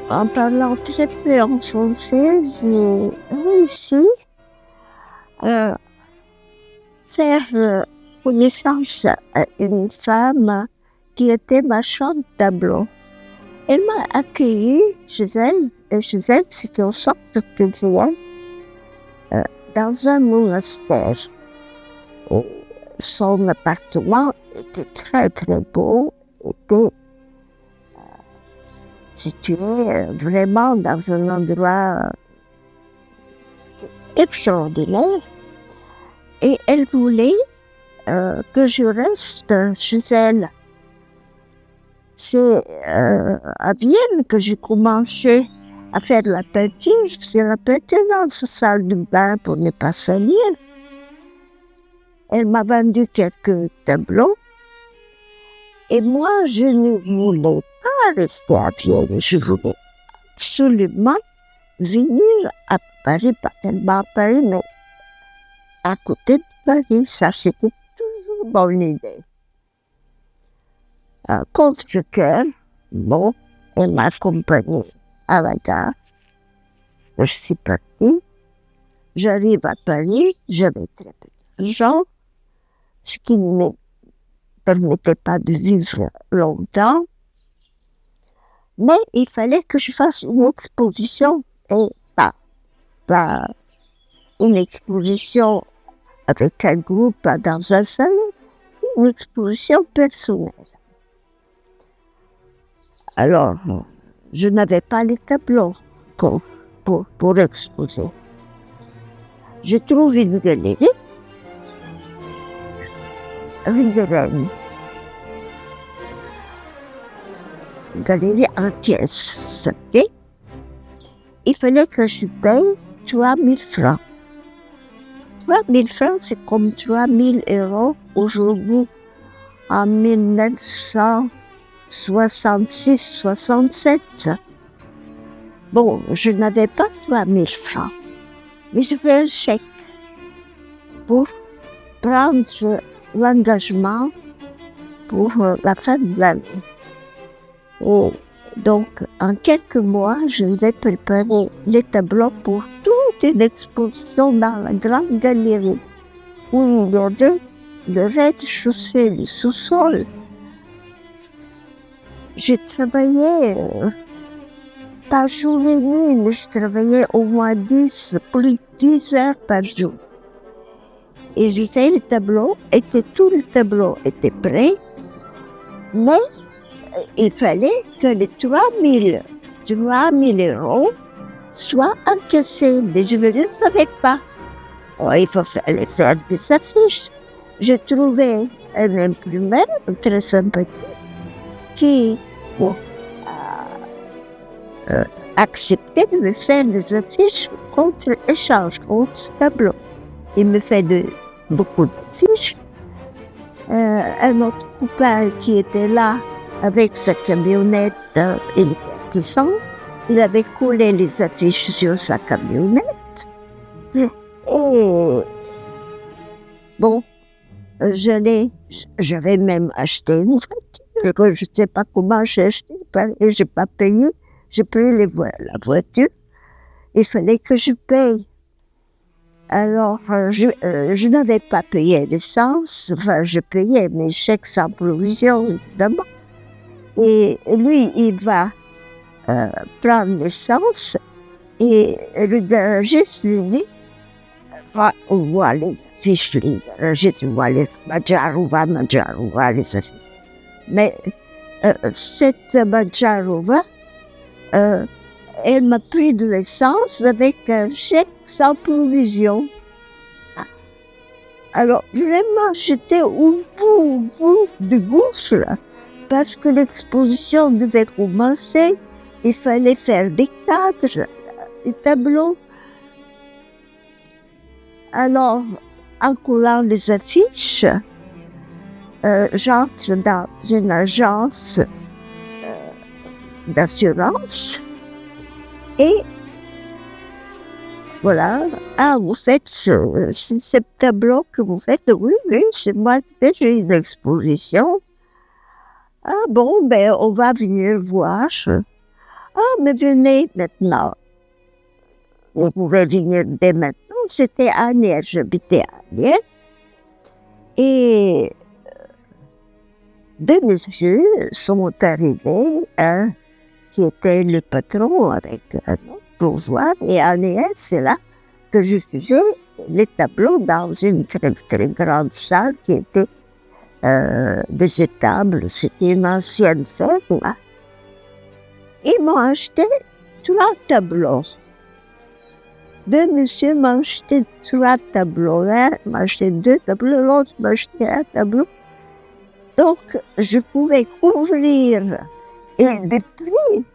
En parlant très peu en français, j'ai réussi à faire connaissance à une femme qui était marchande de tableaux. Elle m'a accueillie chez elle, et chez elle, c'était au centre culturel, dans un monastère. Et son appartement était très très beau, était situé vraiment dans un endroit extraordinaire. Et elle voulait que je reste chez elle. C'est à Vienne que j'ai commencé à faire la peinture. Je faisais la peinture dans sa salle de bain pour ne pas salir. Elle m'a vendu quelques tableaux. Et moi, je ne voulais pas rester à Vienne. Je voulais absolument venir à Paris, pas tellement à Paris, mais à côté de Paris. Ça, c'était toujours mon idée. Contre le cœur, bon, elle m'a accompagnée à la gare. Je suis partie. J'arrive à Paris, j'avais très peu d'argent, ce qui ne me permettait pas de vivre longtemps. Mais il fallait que je fasse une exposition, et pas une exposition avec un groupe dans un salon, une exposition personnelle. Alors, je n'avais pas les tableaux pour exposer. Je trouve une galerie, rue de Rennes. Une galerie en pièces. Il fallait que je paye 3 000 francs. 3 000 francs, c'est comme 3 000 € aujourd'hui, en 1966-67. Bon, je n'avais pas 3 000 francs, mais je fais un chèque pour prendre l'engagement pour la fin de l'année. Et donc, en quelques mois, je vais préparer les tableaux pour toute une exposition dans la grande galerie, où il y avait le rez-de-chaussée, le sous-sol. J'ai travaillé, pas jour et nuit, mais je travaillais au moins plus de 10 heures par jour. Et j'ai fait le tableau, tout le tableau était prêt, mais il fallait que les 3 000 € soient encaissés, mais je ne le savais pas. Il fallait faire des affiches. J'ai trouvé un imprimeur très sympathique qui acceptait de me faire des affiches contre échange, contre tableau. Il me fait beaucoup d'affiches. Un autre copain qui était là avec sa camionnette, il était artisan, il avait collé les affiches sur sa camionnette. Et bon, j'avais même acheté une voiture. Je ne sais pas comment j'ai acheté, et je n'ai pas payé. J'ai pris la voiture. Il fallait que je paye. Alors, je n'avais pas payé l'essence. Enfin, je payais mes chèques sans provision, évidemment. Et lui, il va prendre l'essence. Et le garagiste lui dit, on voit les affiches, le garagiste voit les Madjarova, les affiches. Mais cette Madjarova, elle m'a pris de l'essence avec un chèque sans provision. Alors vraiment, j'étais au bout du gouffre, parce que l'exposition devait commencer, il fallait faire des cadres, des tableaux. Alors, en collant les affiches, j'entre dans une agence d'assurance et voilà, vous faites ce tableau que vous faites, oui, c'est moi qui fais, j'ai une exposition. Bon, on va venir voir. Ah, mais venez maintenant. Vous pouvez venir dès maintenant. C'était à Anières, j'habitais à Anières. Et deux messieurs sont arrivés, un qui était le patron avec un autre bourgeois, et à Anières, c'est là que je faisais les tableaux dans une très, très grande salle qui était des étables. C'était une ancienne ferme. Ils m'ont acheté 3 tableaux. Deux messieurs m'ont acheté 3 tableaux. L'un m'a acheté 2 tableaux, l'autre m'a acheté 1 tableau. Donc, je pouvais couvrir des prix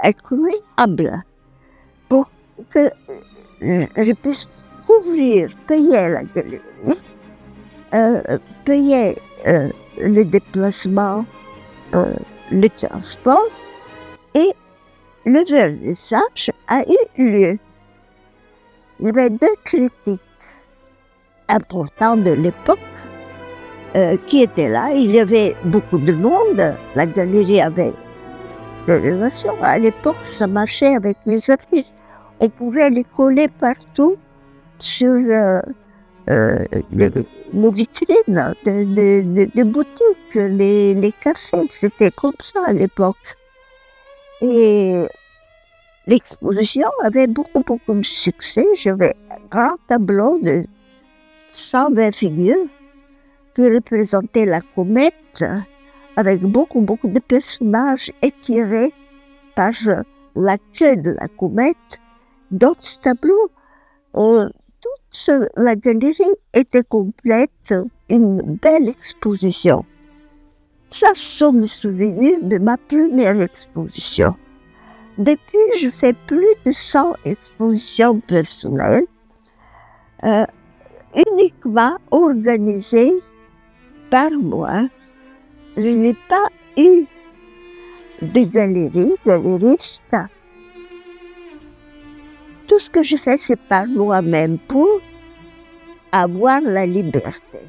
incroyables pour que je puisse couvrir, payer la galerie, payer le déplacement, le transport, et le vernissage a eu lieu. Il y avait 2 critiques importants de l'époque qui étaient là. Il y avait beaucoup de monde. La galerie avait de relations. À l'époque, ça marchait avec les affiches. On pouvait les coller partout sur les vitrines de boutiques, les cafés. C'était comme ça à l'époque. Et l'exposition avait beaucoup de succès. J'avais un grand tableau de 120 figures qui représentait la comète avec beaucoup de personnages étirés par la queue de la comète. D'autres tableaux, toute la galerie était complète, une belle exposition. Ça, ce sont des souvenirs de ma première exposition. Depuis, je fais plus de 100 expositions personnelles, uniquement organisées par moi. Je n'ai pas eu de galeriste. Tout ce que je fais, c'est par moi-même pour avoir la liberté.